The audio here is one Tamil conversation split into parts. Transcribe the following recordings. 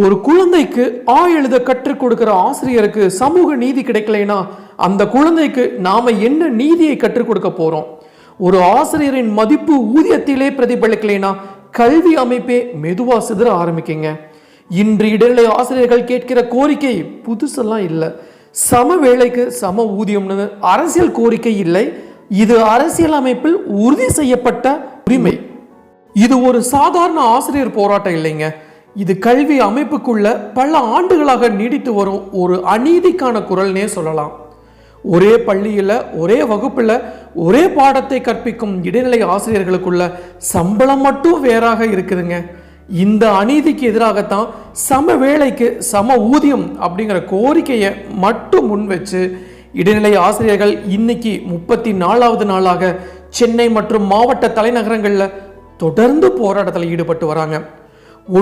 ஒரு குழந்தைக்கு எழுத கற்றுக் கொடுக்கிற ஆசிரியருக்கு சமூக நீதி கிடைக்கலைன்னா அந்த குழந்தைக்கு நாம என்ன நீதியை கற்றுக் கொடுக்க போறோம்? ஒரு ஆசிரியரின் மதிப்பு ஊதியத்திலே பிரதிபலிக்கலைன்னா கல்வி அமைப்பே மெதுவா சிதற ஆரம்பிக்குங்க. இன்று இடைநிலை ஆசிரியர்கள் கேட்கிற கோரிக்கை புதுசெல்லாம் இல்லை. சம வேலைக்கு சம ஊதியம்னு அரசியல் கோரிக்கை இல்லை, இது அரசியல் அமைப்பில் உறுதி செய்யப்பட்ட உரிமை. இது ஒரு சாதாரண ஆசிரியர் போராட்டம் இல்லைங்க, இது கல்வி அமைப்புக்குள்ள பல ஆண்டுகளாக நீடித்து வரும் ஒரு அநீதிக்கான குரல்னே சொல்லலாம். ஒரே பள்ளியில் ஒரே வகுப்பில் ஒரே பாடத்தை கற்பிக்கும் இடைநிலை ஆசிரியர்களுக்குள்ள சம்பளம் மட்டும் வேறாக இருக்குதுங்க. இந்த அநீதிக்கு எதிராகத்தான் சம வேலைக்கு சம ஊதியம் அப்படிங்கிற கோரிக்கையை மட்டும் முன் வச்சு இடைநிலை ஆசிரியர்கள் இன்னைக்கு 34வது நாளாக சென்னை மற்றும் மாவட்ட தலைநகரங்களில் தொடர்ந்து போராட்டத்தில் ஈடுபட்டு வராங்க.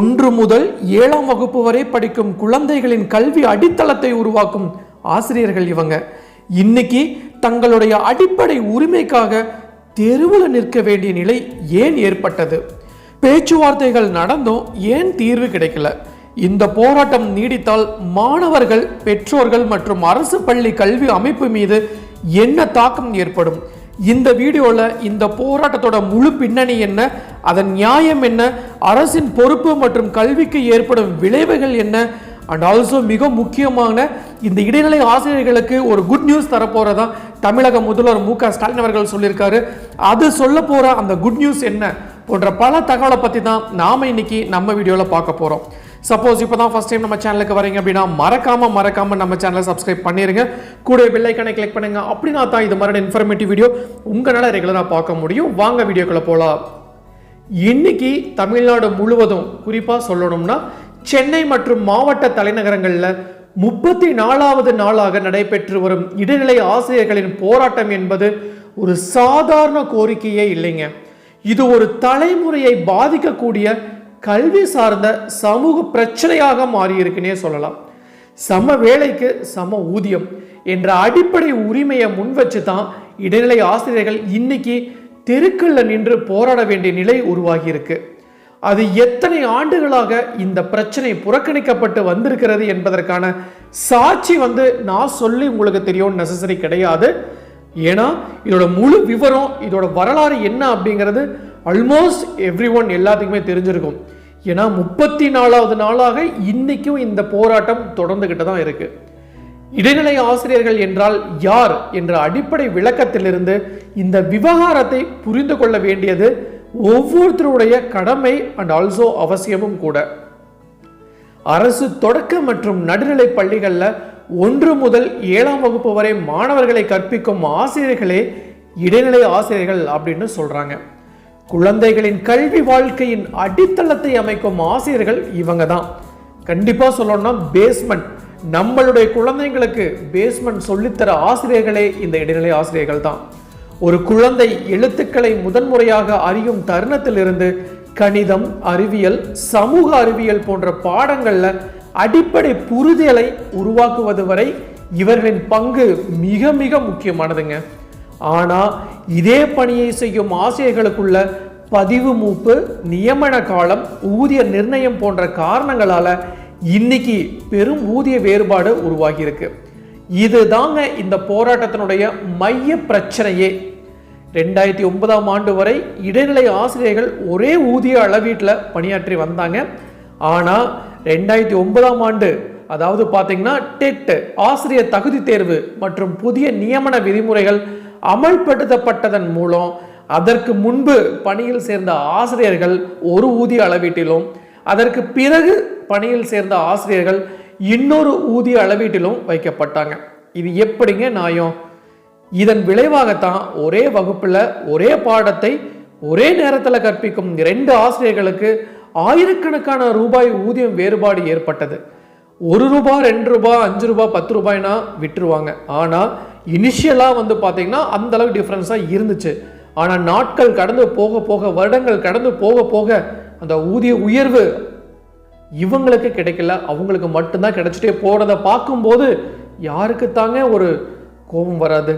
1 முதல் 7ஆம் வகுப்பு வரை படிக்கும் குழந்தைகளின் கல்வி அடித்தளத்தை உருவாக்கும் ஆசிரியர்கள் இவங்க இன்னைக்கு தங்களுடைய அடிப்படை உரிமைக்காக தெருவில் நிற்க வேண்டிய நிலை ஏன் ஏற்பட்டது? பேச்சுவார்த்தைகள் நடந்தும் ஏன் தீர்வு கிடைக்கல? இந்த போராட்டம் நீடித்தால் மாணவர்கள், பெற்றோர்கள் மற்றும் அரசு பள்ளி கல்வி அமைப்பு மீது என்ன தாக்கம் ஏற்படும்? இந்த வீடியோவில் இந்த போராட்டத்தோட முழு பின்னணி என்ன, அதன் நியாயம் என்ன, அரசின் பொறுப்பு மற்றும் கல்விக்கு ஏற்படும் விளைவுகள் என்ன, அண்ட் ஆல்சோ மிக முக்கியமான இந்த இடைநிலை ஆசிரியர்களுக்கு ஒரு குட் நியூஸ் தரப்போறதா தமிழக முதல்வர் மு க ஸ்டாலின் அவர்கள் சொல்லியிருக்காரு. அது சொல்ல போற அந்த குட் நியூஸ் என்ன போன்ற பல தகவலை பற்றி தான் நாம இன்னைக்கு நம்ம வீடியோவில் பார்க்க போறோம். சப்போஸ் இப்போ தான் ஃபர்ஸ்ட் டைம் நம்ம சேனலுக்கு வரீங்க அப்படின்னா மறக்காம நம்ம சேனலை சப்ஸ்கிரைப் பண்ணிருங்க, கூட பெல் ஐகானை கிளிக் பண்ணுங்க. அப்படின்னா தான் இது மாதிரி இன்ஃபர்மேட்டிவ் வீடியோ உங்களால ரெகுலராக பார்க்க முடியும். வாங்க வீடியோக்குள்ள போலாம். இன்னைக்கு தமிழ்நாடு முழுவதும் குறிப்பா சொல்லணும்னா சென்னை மற்றும் மாவட்ட தலைநகரங்களில் 34வது நாளாக நடைபெற்று வரும் இடைநிலை ஆசிரியர்களின் போராட்டம் என்பது ஒரு சாதாரண கோரிக்கையே இல்லைங்க. இது ஒரு தலைமுறையை பாதிக்கக்கூடிய கல்வி சார்ந்த சமூக பிரச்சனையாக மாறியிருக்குன்னே சொல்லலாம். சம வேலைக்கு சம ஊதியம் என்ற அடிப்படை உரிமையை முன் வச்சு தான் இடைநிலை ஆசிரியர்கள் இன்னைக்கு தெருக்கல்ல நின்று போராட வேண்டிய நிலை உருவாகி இருக்கு. அது எத்தனை ஆண்டுகளாக இந்த பிரச்சனை புறக்கணிக்கப்பட்டு வந்திருக்கிறது என்பதற்கான சாட்சி நான் சொல்லி உங்களுக்கு தெரியும் நெசசரி கிடையாது. ஏன்னா இதோட முழு விவரம், இதோட வரலாறு என்ன அப்படிங்கிறது ஆல்மோஸ்ட் எவ்ரிஒன் எல்லாத்துக்குமே தெரிஞ்சிருக்கும். ஏன்னா 34வது நாளாக இன்னைக்கும் இந்த போராட்டம் தொடர்ந்துகிட்டு தான் இருக்கு. இடைநிலை ஆசிரியர்கள் என்றால் யார் என்ற அடிப்படை விளக்கத்திலிருந்து இந்த விவகாரத்தை புரிந்து கொள்ள வேண்டியது ஒவ்வொருத்தருடைய கடமை அண்ட் ஆல்சோ அவசியமும் கூட. அரசு தொடக்க மற்றும் நடுநிலை பள்ளிகளில் 1 முதல் 7ஆம் வகுப்பு வரை மாணவர்களை கற்பிக்கும் ஆசிரியர்களே இடைநிலை ஆசிரியர்கள் அப்படின்னு சொல்றாங்க. குழந்தைகளின் கல்வி வாழ்க்கையின் அடித்தளத்தை அமைக்கும் ஆசிரியர்கள் இவங்க தான். கண்டிப்பா சொல்லணும்னா பேஸ்மெண்ட், நம்மளுடைய குழந்தைங்களுக்கு பேஸ்மெண்ட் சொல்லித்தர ஆசிரியர்களே இந்த இடைநிலை ஆசிரியர்கள் தான். ஒரு குழந்தை எழுத்துக்களை முதன்முறையாக அறியும் தருணத்திலிருந்து கணிதம், அறிவியல், சமூக அறிவியல் போன்ற பாடங்கள்ல அடிப்படை புரிதலை உருவாக்குவது வரை இவர்களின் பங்கு மிக மிக முக்கியமானதுங்க. ஆனா இதே பணியை செய்யும் ஆசிரியர்களுக்குள்ள பதிவு மூப்பு, நியமன காலம், ஊதிய நிர்ணயம் போன்ற காரணங்களால இன்னைக்கு பெரும் ஊதிய வேறுபாடு உருவாகி இருக்கு. இதுதாங்க இந்த போராட்டத்தினுடைய மைய பிரச்சனையே. 2009ஆம் ஆண்டு வரை இடைநிலை ஆசிரியர்கள் ஒரே ஊதிய அளவீட்டில் பணியாற்றி வந்தாங்க. ஆனால் 2009ஆம் ஆண்டு, அதாவது பார்த்தீங்கன்னா டெட், ஆசிரியர் தகுதி தேர்வு மற்றும் புதிய நியமன விதிமுறைகள் அமல்படுத்தப்பட்டதன் மூலம் அதற்கு முன்பு பணியில் சேர்ந்த ஆசிரியர்கள் ஒரு ஊதிய அளவீட்டிலும், அதற்கு பிறகு பணியில் சேர்ந்த ஆசிரியர்கள் இன்னொரு ஊதிய அளவீட்டிலும் வைக்கப்பட்டாங்க. இது எப்படிங்க நியாயம்? இதன் விளைவாகத்தான் ஒரே வகுப்புல ஒரே பாடத்தை ஒரே நேரத்தில் கற்பிக்கும் 2 ஆசிரியர்களுக்கு ஆயிரக்கணக்கான ரூபாய் ஊதியம் வேறுபாடு ஏற்பட்டது. 1 ரூபாய், 2 ரூபாய், 5 ரூபாய், 10 ரூபாய்னா விட்டுருவாங்க. ஆனால் இனிஷியலா பார்த்தீங்கன்னா அந்த அளவுக்கு டிஃபரன்ஸா இருந்துச்சு. ஆனால் நாட்கள் கடந்து போக போக, வருடங்கள் கடந்து போக போக அந்த ஊதிய உயர்வு இவங்களுக்கு கிடைக்கல, அவங்களுக்கு மட்டும்தான் கிடைச்சிட்டே போறதை பார்க்கும்போது யாருக்கு தாங்க ஒரு கோபம் வராது?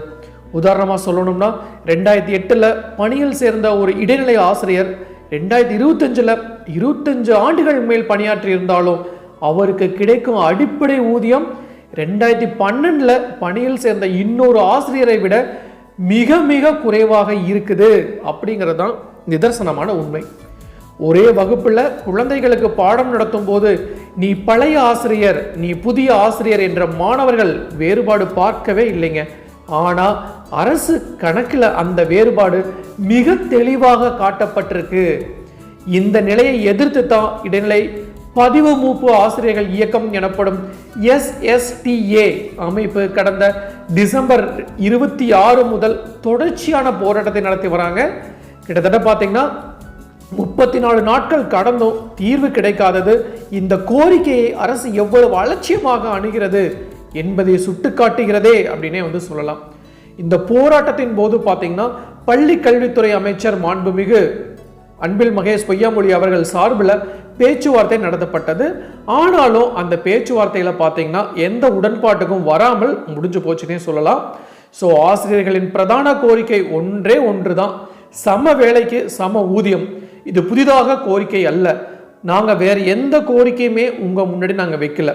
உதாரணமாக சொல்லணும்னா 2008 பணியில் சேர்ந்த ஒரு இடைநிலை ஆசிரியர் 2025 25 ஆண்டுகள் மேல் பணியாற்றி இருந்தாலும் அவருக்கு கிடைக்கும் அடிப்படை ஊதியம் 2012 பணியில் சேர்ந்த இன்னொரு ஆசிரியரை விட மிக மிக குறைவாக இருக்குது அப்படிங்கிறது தான் நிதர்சனமான உண்மை. ஒரே வகுப்புல குழந்தைகளுக்கு பாடம் நடத்தும் போது நீ பழைய ஆசிரியர், நீ புதிய ஆசிரியர் என்ற மாணவர்கள் வேறுபாடு பார்க்கவே இல்லைங்க. ஆனா அரசு கணக்கில் அந்த வேறுபாடு மிக தெளிவாக காட்டப்பட்டிருக்கு. இந்த நிலையை எதிர்த்து தான் இடைநிலை பதிவு மூப்பு ஆசிரியர்கள் இயக்கம் எனப்படும் SSTA அமைப்பு கடந்த டிசம்பர் 26 முதல் தொடர்ச்சியான போராட்டத்தை நடத்தி வராங்க. கிட்டத்தட்ட பார்த்தீங்கன்னா 34 நாட்கள் கடந்தும் தீர்வு கிடைக்காதது இந்த கோரிக்கையை அரசு எவ்வளவு அலட்சியமாக அணுகிறது என்பதை சுட்டுக்காட்டுகிறதே அப்படின்னே சொல்லலாம். இந்த போராட்டத்தின் போது பார்த்தீங்கன்னா பள்ளி கல்வித்துறை அமைச்சர் மாண்புமிகு அன்பில் மகேஷ் பொய்யாமொழி அவர்கள் சார்பில் பேச்சுவார்த்தை நடத்தப்பட்டது. ஆனாலும் அந்த பேச்சுவார்த்தையில பார்த்தீங்கன்னா எந்த உடன்பாட்டுக்கும் வராமல் முடிஞ்சு போச்சுன்னே சொல்லலாம். ஸோ ஆசிரியர்களின் பிரதான கோரிக்கை ஒன்றே ஒன்று தான், சம வேலைக்கு சம ஊதியம். இது புதிதாக கோரிக்கை அல்ல. நாங்கள் வேற எந்த கோரிக்கையுமே உங்க முன்னாடி நாங்கள் வைக்கல.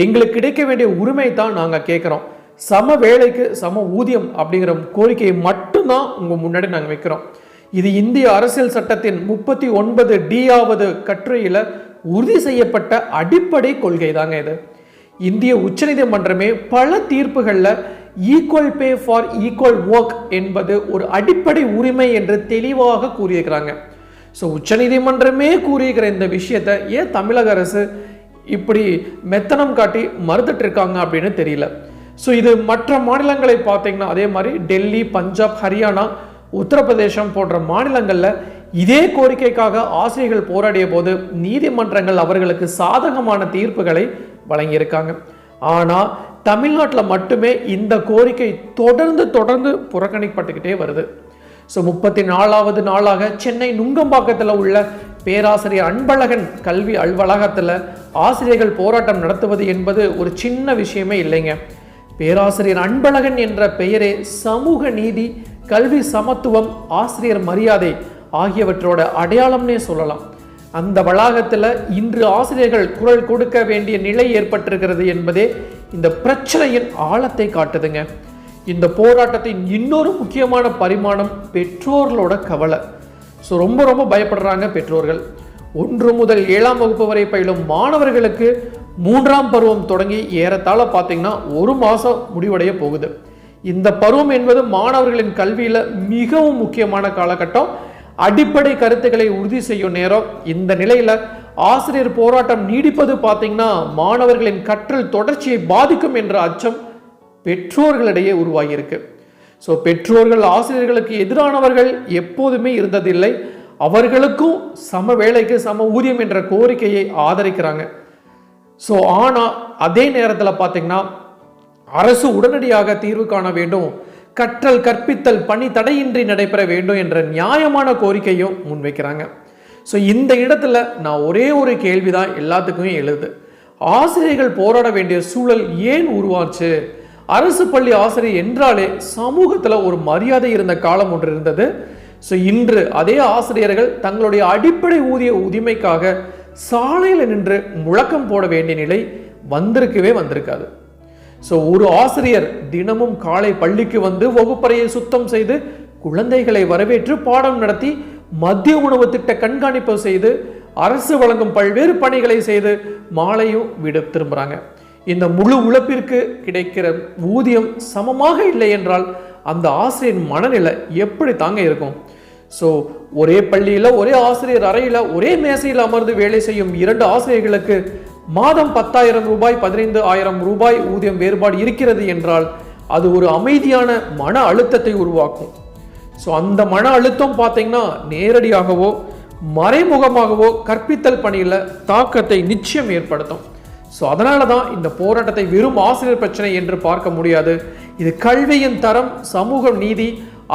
எங்களுக்கு கிடைக்க வேண்டிய உரிமை தான் நாங்கள் கேட்குறோம். சம வேலைக்கு சம ஊதியம் அப்படிங்கிற கோரிக்கையை மட்டும்தான் உங்க முன்னாடி நாங்கள் வைக்கிறோம். இது இந்திய அரசியல் சட்டத்தின் 39D கட்டுரையில உறுதி செய்யப்பட்ட அடிப்படை கொள்கை தாங்க இது. இந்திய உச்சநீதிமன்றமே பல தீர்ப்புகள்ல equal pay for equal work என்பது ஒரு அடிப்படை உரிமை என்று தெளிவாக கூறியிருக்கிறாங்க. ஸோ உச்சநீதிமன்றமே கூறியிருக்கிற இந்த விஷயத்தை ஏன் தமிழக அரசு இப்படி மெத்தனம் காட்டி மறுத்துட்டு இருக்காங்க அப்படின்னு தெரியல. ஸோ இது மற்ற மாநிலங்களை பார்த்தீங்கன்னா அதே மாதிரி டெல்லி, பஞ்சாப், ஹரியானா, உத்தரப்பிரதேசம் போன்ற மாநிலங்களில் இதே கோரிக்கைக்காக ஆசிரியர்கள் போராடிய போது நீதிமன்றங்கள் அவர்களுக்கு சாதகமான தீர்ப்புகளை வழங்கியிருக்காங்க. ஆனால் தமிழ்நாட்டில் மட்டுமே இந்த கோரிக்கை தொடர்ந்து புறக்கணிக்கப்பட்டுக்கிட்டே வருது. ஸோ 34வது நாளாக சென்னை நுங்கம்பாக்கத்தில் உள்ள பேராசிரியர் அன்பழகன் கல்வி அலுவலகத்தில் ஆசிரியர்கள் போராட்டம் நடத்துவது என்பது ஒரு சின்ன விஷயமே இல்லைங்க. பேராசிரியர் அன்பழகன் என்ற பெயரே சமூக நீதி, கல்வி சமத்துவம், ஆசிரியர் மரியாதை ஆகியவற்றோட அடையாளம்னே சொல்லலாம். அந்த வளாகத்தில் இன்று ஆசிரியர்கள் குரல் கொடுக்க வேண்டிய நிலை ஏற்பட்டிருக்கிறது என்பதே இந்த பிரச்சனையின் ஆழத்தை காட்டுதுங்க. இந்த போராட்டத்தின் இன்னொரு முக்கியமான பரிமாணம் பெற்றோர்களோட கவலை. ஸோ ரொம்ப பயப்படுறாங்க பெற்றோர்கள். 1 முதல் 7ஆம் வகுப்பு வரை பயிலும் மாணவர்களுக்கு 3ஆம் பருவம் தொடங்கி ஏறத்தாழ பார்த்தீங்கன்னா 1 மாதம் முடிவடைய போகுது. இந்த பருவம் என்பது மாணவர்களின் கல்வியில மிகவும் முக்கியமான காலகட்டம். அடிப்படை கருத்துக்களை உறுதி செய்யும் நேரம். இந்த நிலையில ஆசிரியர் போராட்டம் நீடிப்பது பார்த்தீங்கன்னா மாணவர்களின் கற்றல் தொடர்ச்சியை பாதிக்கும் என்ற அச்சம் பெற்றோர்களிடையே உருவாகியிருக்கு. ஸோ பெற்றோர்கள் ஆசிரியர்களுக்கு எதிரானவர்கள் எப்போதுமே இருந்ததில்லை. அவர்களுக்கும் சம வேலைக்கு சம ஊதியம் என்ற கோரிக்கையை ஆதரிக்கிறாங்க. ஸோ ஆனால் அதே நேரத்தில் பார்த்தீங்கன்னா அரசு உடனடியாக தீர்வு காண வேண்டும், கற்றல் கற்பித்தல் பணி தடையின்றி நடைபெற வேண்டும் என்ற நியாயமான கோரிக்கையும் முன்வைக்கிறாங்க. ஸோ இந்த இடத்துல நான் ஒரே ஒரு கேள்விதான் எல்லாத்துக்குமே எழுது. ஆசிரியர்கள் போராட வேண்டிய சூழல் ஏன் உருவாச்சு? அரசு பள்ளி ஆசிரியர் என்றாலே சமூகத்தில் ஒரு மரியாதை இருந்த காலம் ஒன்று இருந்தது. ஸோ இன்று அதே ஆசிரியர்கள் தங்களுடைய அடிப்படை ஊதிய உரிமைக்காக சாலையில் நின்று முழக்கம் போட வேண்டிய நிலை வந்திருக்காது. ஸோ ஒரு ஆசிரியர் தினமும் காலை பள்ளிக்கு வந்து வகுப்பறையை சுத்தம் செய்து குழந்தைகளை வரவேற்று பாடம் நடத்தி மதிய உணவு திட்ட கண்காணிப்பு செய்து அரசு வழங்கும் பல்வேறு பணிகளை செய்து மாலையும் வீடு திரும்புறாங்க. இந்த முழு உழைப்பிற்கு கிடைக்கிற ஊதியம் சமமாக இல்லை என்றால் அந்த ஆசிரியர் மனநிலை எப்படி தாங்க இருக்கும்? ஸோ ஒரே பள்ளியில் ஒரே ஆசிரியர் அறையில் ஒரே மேசையில் அமர்ந்து வேலை செய்யும் 2 ஆசிரியர்களுக்கு மாதம் 10,000 ரூபாய் 15,000 ரூபாய் ஊதியம் வேறுபாடு இருக்கிறது என்றால் அது ஒரு அமைதியான மன அழுத்தத்தை உருவாக்கும். ஸோ அந்த மன அழுத்தம் பார்த்தீங்கன்னா நேரடியாகவோ மறைமுகமாகவோ கற்பித்தல் பணியில் தாக்கத்தை நிச்சயம் ஏற்படுத்தும். ஸோ அதனால தான் இந்த போராட்டத்தை வெறும் ஆசிரியர் பிரச்சனை என்று பார்க்க முடியாது. இது கல்வியின் தரம், சமூக நீதி,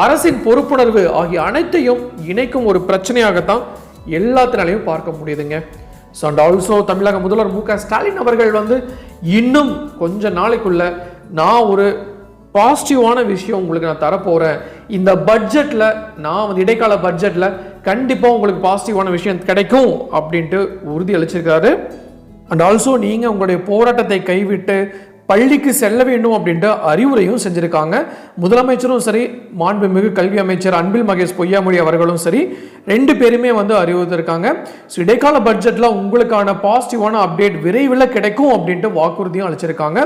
அரசின் பொறுப்புணர்வு ஆகிய அனைத்தையும் இணைக்கும் ஒரு பிரச்சனையாகத்தான் எல்லாத்தினாலையும் பார்க்க முடியுதுங்க. ஸோ அண்ட் ஆல்சோ தமிழக முதல்வர் மு க ஸ்டாலின் அவர்கள் இன்னும் கொஞ்ச நாளைக்குள்ள நான் ஒரு பாசிட்டிவான விஷயம் உங்களுக்கு நான் தரப்போகிறேன். இந்த பட்ஜெட்டில் நான் இடைக்கால பட்ஜெட்டில் கண்டிப்பாக உங்களுக்கு பாசிட்டிவான விஷயம் கிடைக்கும் அப்படின்ட்டு உறுதி அளிச்சிருக்காரு. அண்ட் ஆல்சோ நீங்கள் உங்களுடைய போராட்டத்தை கைவிட்டு பள்ளிக்கு செல்ல வேண்டும் அப்படின்ற அறிவுரையும் செஞ்சுருக்காங்க. முதலமைச்சரும் சரி, மாண்புமிகு கல்வி அமைச்சர் அன்பில் மகேஷ் பொய்யாமொழி அவர்களும் சரி, 2 பேருமே அறிவுறுத்திருக்காங்க. ஸோ இடைக்கால பட்ஜெட்டில் உங்களுக்கான பாசிட்டிவான அப்டேட் விரைவில் கிடைக்கும் அப்படின்ட்டு வாக்குறுதியும் அளிச்சிருக்காங்க.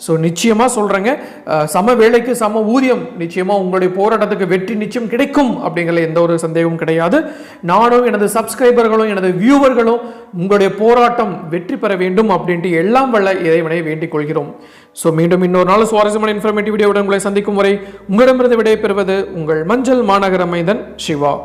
ஸோ நிச்சயமாக சொல்கிறேங்க, சம வேலைக்கு சம ஊதியம், நிச்சயமாக உங்களுடைய போராட்டத்துக்கு வெற்றி நிச்சயம் கிடைக்கும் அப்படிங்கிற எந்த ஒரு சந்தேகமும் கிடையாது. நானும் எனது சப்ஸ்கிரைபர்களும் எனது வியூவர்களும் உங்களுடைய போராட்டம் வெற்றி பெற வேண்டும் அப்படின்ட்டு எல்லாம் வல்ல இறைவனை வேண்டிக் கொள்கிறோம். ஸோ மீண்டும் இன்னொரு நாள் சுவாரஸ்யமான இன்ஃபர்மேட்டிவ் வீடியோவுடன் உங்களை சந்திக்கும் வரை உங்களிடமிருந்து விடை பெறுவது உங்கள் மஞ்சள் மாநகர மைந்தன் சிவா.